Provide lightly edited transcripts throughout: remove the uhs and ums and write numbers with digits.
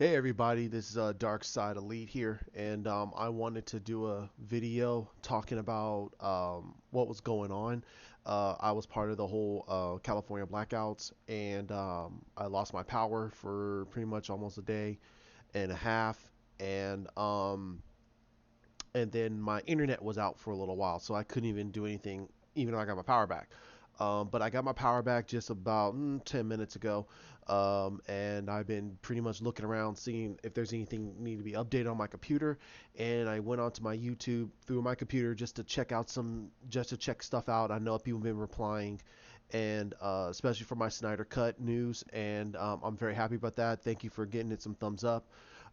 Hey everybody, this is Dark Side Elite here, and I wanted to do a video talking about what was going on. I was part of the whole California blackouts, and I lost my power for pretty much almost a day and a half, and then my internet was out for a little while, so I couldn't even do anything, even though I got my power back. But I got my power back just about 10 minutes ago, and I've been pretty much looking around, seeing if there's anything need to be updated on my computer. And I went onto my YouTube through my computer just to check stuff out. I know people have been replying, and especially for my Snyder Cut news, and I'm very happy about that. Thank you for getting it some thumbs up.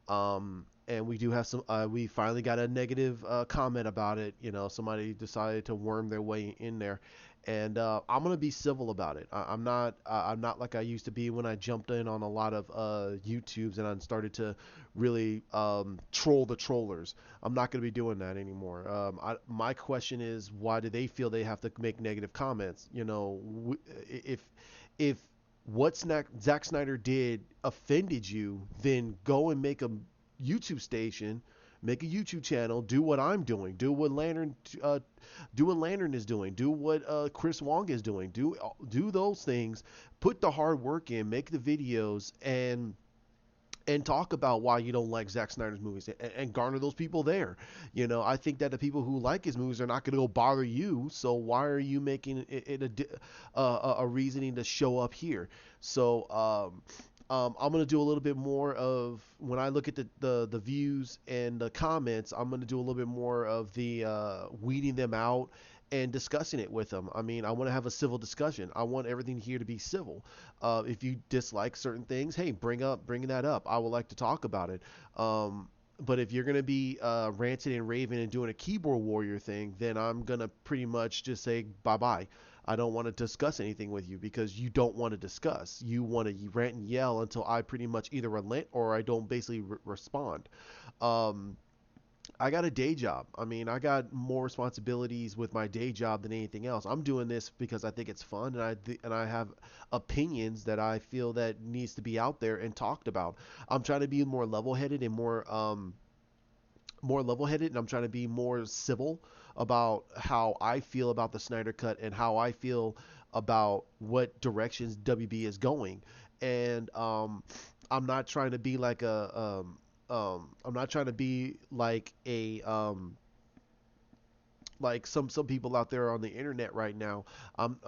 And we do have some. We finally got a negative comment about it. You know, somebody decided to worm their way in there, and I'm gonna be civil about it. I'm not. I'm not like I used to be when I jumped in on a lot of YouTubes and I started to really troll the trollers. I'm not gonna be doing that anymore. My question is, why do they feel they have to make negative comments? You know, if what Zack Snyder did offended you, then go and make a YouTube station, make a YouTube channel, do what I'm doing, do what Lantern is doing, do what Chris Wong is doing, do those things, put the hard work in, make the videos, and talk about why you don't like Zack Snyder's movies and garner those people there. You know, I think that the people who like his movies are not going to go bother you. So why are you making it a reasoning to show up here? So I'm gonna do a little bit more of when I look at the views and the comments. I'm gonna do a little bit more of the weeding them out and discussing it with them. I mean, I want to have a civil discussion. I want everything here to be civil. If you dislike certain things, hey, bring that up. I would like to talk about it. But if you're going to be ranting and raving and doing a keyboard warrior thing, then I'm going to pretty much just say bye bye. I don't want to discuss anything with you because you don't want to discuss. You want to rant and yell until I pretty much either relent or I don't basically respond. Um, I got a day job. I mean, I got more responsibilities with my day job than anything else. I'm doing this because I think it's fun, and I have opinions that I feel that needs to be out there and talked about. I'm trying to be more level-headed and more level-headed, and I'm trying to be more civil about how I feel about the Snyder Cut and how I feel about what directions WB is going. And I'm not trying to be like I'm not trying to be like a like some people out there on the internet right now. I'm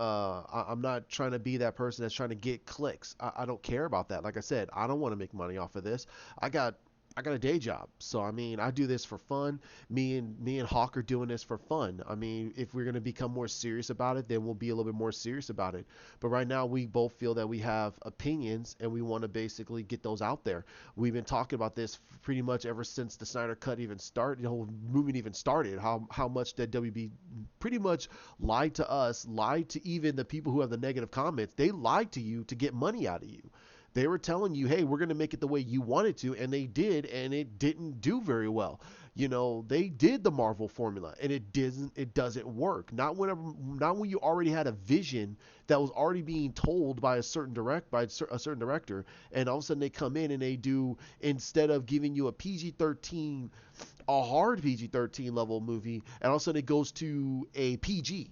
not trying to be that person that's trying to get clicks. I don't care about that. Like I said, I don't want to make money off of this. I got I got a day job, so I mean, I do this for fun. Me and Hawk are doing this for fun. I mean, if we're gonna become more serious about it, then we'll be a little bit more serious about it. But right now, we both feel that we have opinions, and we want to basically get those out there. We've been talking about this pretty much ever since the Snyder Cut even started, the whole movement even started. How much that WB pretty much lied to us, lied to even the people who have the negative comments. They lied to you to get money out of you. They were telling you, hey, we're going to make it the way you wanted to, and they did, and it didn't do very well. You know, they did the Marvel formula, and it doesn't work. Not when you already had a vision that was already being told by a certain director, and all of a sudden they come in and they do, instead of giving you a PG-13, a hard PG-13 level movie, and all of a sudden it goes to a PG.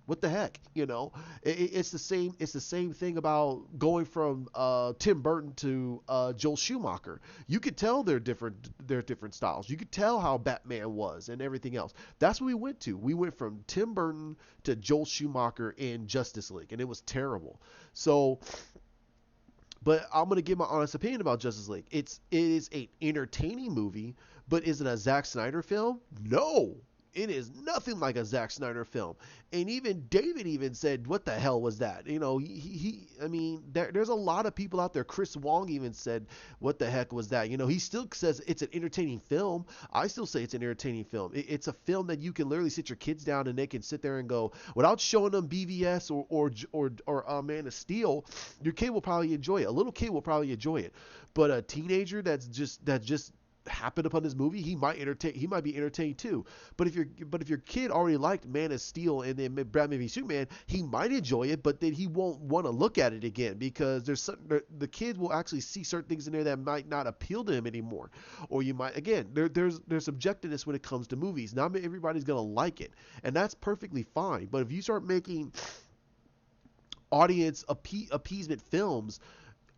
What the heck, you know? It's the same. It's the same thing about going from Tim Burton to Joel Schumacher. You could tell they're different. They're different styles. You could tell how Batman was and everything else. That's what we went to. We went from Tim Burton to Joel Schumacher in Justice League, and it was terrible. So, but I'm gonna give my honest opinion about Justice League. It is a entertaining movie, but is it a Zack Snyder film? No. It is nothing like a Zack Snyder film. And even David even said, what the hell was that? You know, I mean, there's a lot of people out there. Chris Wong even said, what the heck was that? You know, he still says it's an entertaining film. I still say it's an entertaining film. It's a film that you can literally sit your kids down and they can sit there and go, without showing them BVS or Man of Steel, your kid will probably enjoy it. A little kid will probably enjoy it. But a teenager that's just happen upon this movie, he might be entertained too. But if your kid already liked Man of Steel and then Batman v Superman, he might enjoy it, but then he won't want to look at it again because the kid will actually see certain things in there that might not appeal to him anymore. Or you might, again, there's subjectiveness when it comes to movies. Not everybody's gonna like it, and that's perfectly fine. But if you start making appeasement films,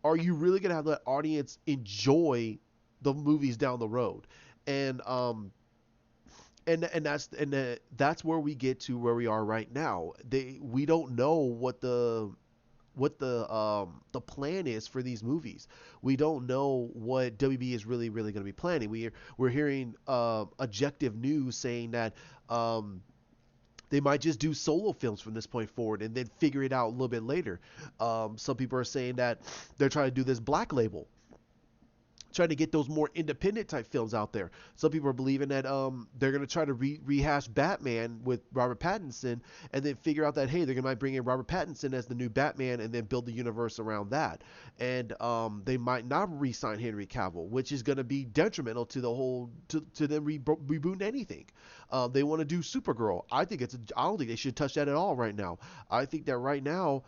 are you really gonna have that audience enjoy the movies down the road? And that's where we get to where we are right now. We don't know what the plan is for these movies. We don't know what WB is really going to be planning. We're hearing objective news saying that they might just do solo films from this point forward and then figure it out a little bit later. Some people are saying that they're trying to do this black label, trying to get those more independent type films out there. Some people are believing that they're gonna try to rehash Batman with Robert Pattinson, and then figure out that hey, they're gonna might bring in Robert Pattinson as the new Batman, and then build the universe around that. And they might not re-sign Henry Cavill, which is gonna be detrimental to the whole to them rebooting anything. They want to do Supergirl. I don't think they should touch that at all right now. I think that right now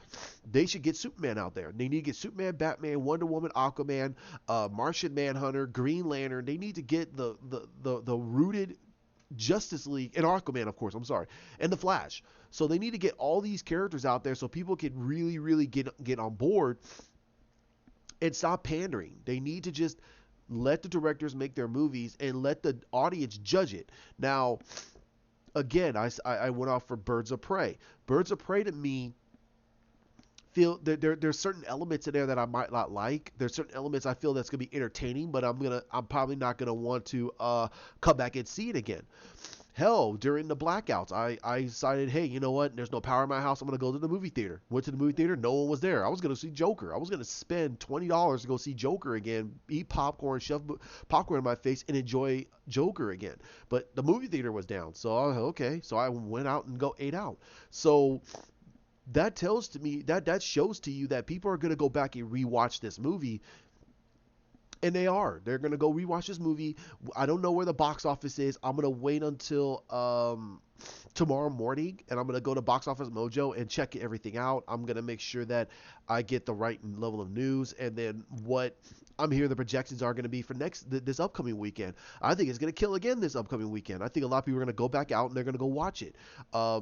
they should get Superman out there. They need to get Superman, Batman, Wonder Woman, Aquaman, Martian Manhunter, Green Lantern. They need to get the rooted Justice League and Aquaman, of course. I'm sorry, and the Flash. So they need to get all these characters out there so people can really get on board and stop pandering. They need to just let the directors make their movies and let the audience judge it. Now, again, I went off for Birds of Prey. Birds of Prey to me feel there's certain elements in there that I might not like. There's certain elements I feel that's gonna be entertaining, but I'm probably not gonna want to come back and see it again. Hell, during the blackouts, I decided, hey, you know what? There's no power in my house. I'm gonna go to the movie theater. Went to the movie theater. No one was there. I was gonna see Joker. I was gonna spend $20 to go see Joker again, eat popcorn, shove popcorn in my face, and enjoy Joker again. But the movie theater was down, so I was like, okay. So I went out and ate out. So that tells to me that shows to you that people are gonna go back and rewatch this movie, and they're gonna go rewatch this movie. I don't know where the box office is. I'm gonna wait until tomorrow morning, and I'm gonna go to Box Office Mojo and check everything out. I'm gonna make sure that I get the right level of news, and then what I'm hearing the projections are going to be for this upcoming weekend. I think it's going to kill again this upcoming weekend. I think a lot of people are going to go back out and they're going to go watch it. I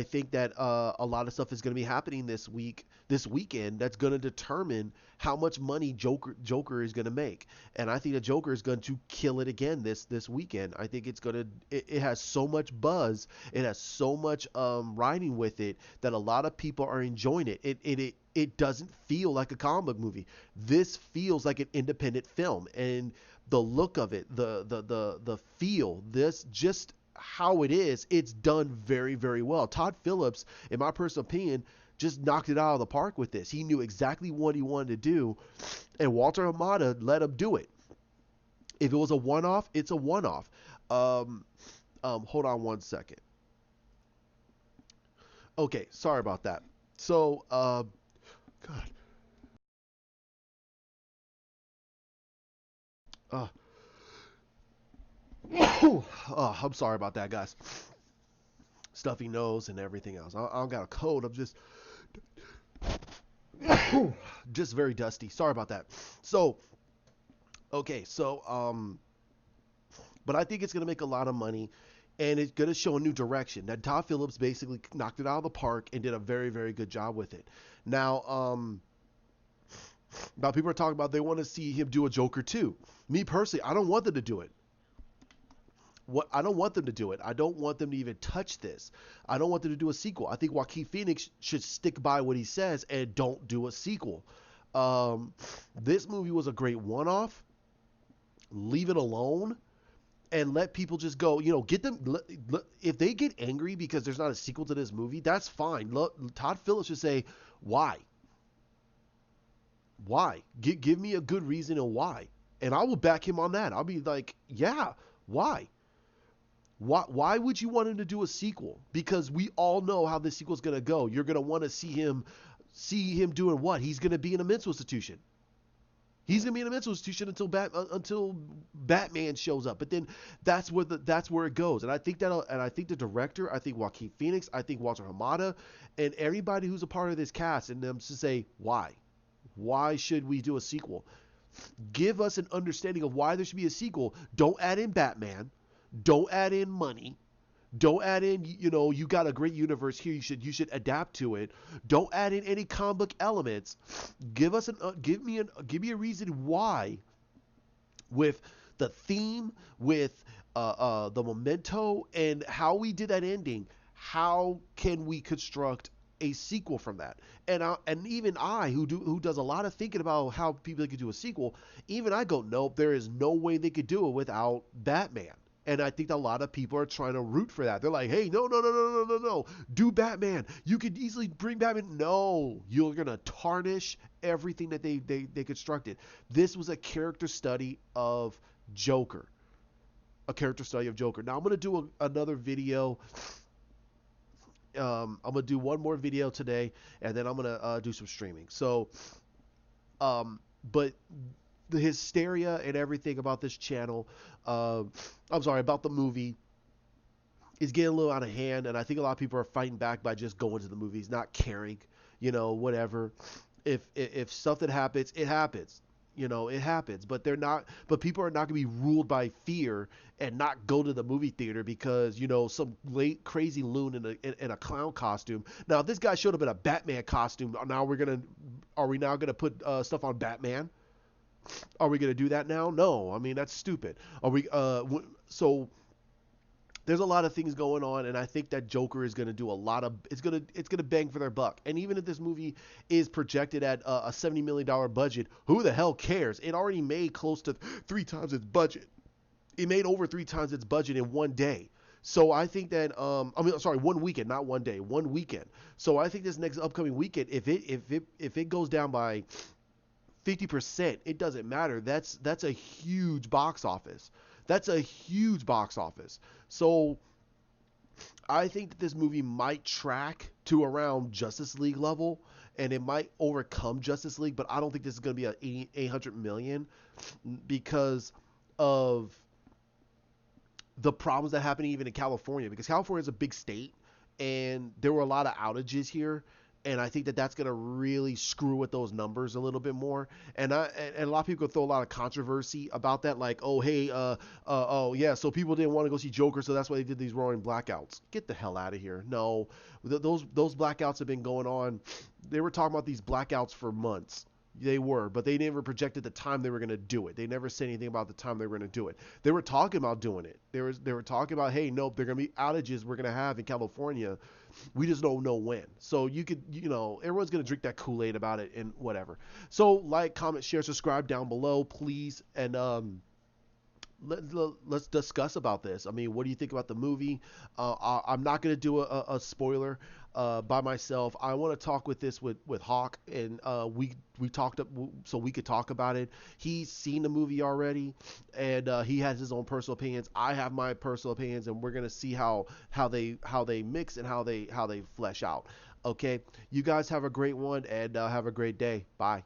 think that a lot of stuff is going to be happening this weekend, that's going to determine how much money Joker is going to make, and I think that Joker is going to kill it again this weekend. I think it has so much buzz, it has so much riding with it that a lot of people are enjoying it. It doesn't feel like a comic book movie. This feels like an independent film, and the look of it, the feel, this just how it is, it's done very, very well. Todd Phillips, in my personal opinion, just knocked it out of the park with this. He knew exactly what he wanted to do, and Walter Hamada let him do it. If it was a one-off, it's a one-off. Hold on one second. Okay, sorry about that. So, God, uh, I'm sorry about that, guys. Stuffy nose and everything else. I don't got a cold. I'm just very dusty. Sorry about that. So, okay, but I think it's gonna make a lot of money, and it's gonna show a new direction. That Todd Phillips basically knocked it out of the park and did a very, very good job with it. Now people are talking about they want to see him do a Joker too. Me personally, I don't want them to do it. I don't want them to do it. I don't want them to even touch this. I don't want them to do a sequel. I think Joaquin Phoenix should stick by what he says and don't do a sequel. This movie was a great one-off. Leave it alone and let people just go. Get them. If they get angry because there's not a sequel to this movie, that's fine. Todd Phillips should say why. Why? Give me a good reason and why, and I will back him on that. I'll be like, yeah, why? Why would you want him to do a sequel? Because we all know how this sequel is going to go. You're going to want to see him doing what? He's going to be in a mental institution. He's gonna be in a mental institution until Batman shows up. But then that's where it goes. And I think the director, I think Joaquin Phoenix, I think Walter Hamada, and everybody who's a part of this cast, and them to say why. Why should we do a sequel? Give us an understanding of why there should be a sequel. Don't add in Batman. Don't add in money. Don't add in, you got a great universe here. You should adapt to it. Don't add in any comic book elements. Give me a reason why, with the theme, with the memento, and how we did that ending. How can we construct a sequel from that? And even I, who does a lot of thinking about how people could do a sequel, even I go, nope, there is no way they could do it without Batman. And I think a lot of people are trying to root for that. They're like, hey, no, no, no, no, no, no, no. Do Batman. You could easily bring Batman. No, you're going to tarnish everything that they constructed. This was a character study of Joker. A character study of Joker. Now, I'm going to do another video. I'm going to do one more video today, and then I'm going to do some streaming. So, but the hysteria and everything about this channel, I'm sorry, about the movie, is getting a little out of hand, and I think a lot of people are fighting back by just going to the movies, not caring, whatever. If something happens, it happens. It happens, but they're not. But people are not going to be ruled by fear and not go to the movie theater because some late crazy loon in a clown costume. Now, if this guy showed up in a Batman costume, are we now gonna put stuff on Batman? Are we going to do that now? No. I mean, that's stupid. Are we so there's a lot of things going on, and I think that Joker is going to do a lot of it's going to bang for their buck. And even if this movie is projected at a $70 million budget, who the hell cares? It already made close to 3 times its budget. It made over 3 times its budget in one day. So I think that sorry, one weekend, not one day, one weekend. So I think this next upcoming weekend, if it goes down by 50%, it doesn't matter. That's a huge box office. That's a huge box office. So I think that this movie might track to around Justice League level, and it might overcome Justice League, but I don't think this is going to be a 800 million because of the problems that happen even in California, because California is a big state and there were a lot of outages here, and I think that that's going to really screw with those numbers a little bit more. And a lot of people throw a lot of controversy about that, like, oh hey, oh yeah, so people didn't want to go see Joker, so that's why they did these roaring blackouts. Get the hell out of here! No, those blackouts have been going on. They were talking about these blackouts for months. They were, but they never projected the time they were going to do it. They never said anything about the time they were going to do it. They were talking about doing it. They were talking about, hey, nope, they're going to be outages we're going to have in California. We just don't know when. So everyone's going to drink that Kool-Aid about it and whatever. So like, comment, share, subscribe down below, please. And let's discuss about this. I mean, what do you think about the movie? I'm not going to do a spoiler by myself. I want to talk with Hawk, and we talked up so we could talk about it. He's seen the movie already, and he has his own personal opinions. I have my personal opinions, and we're gonna see how they mix and how they flesh out. Okay, you guys have a great one, and have a great day. Bye.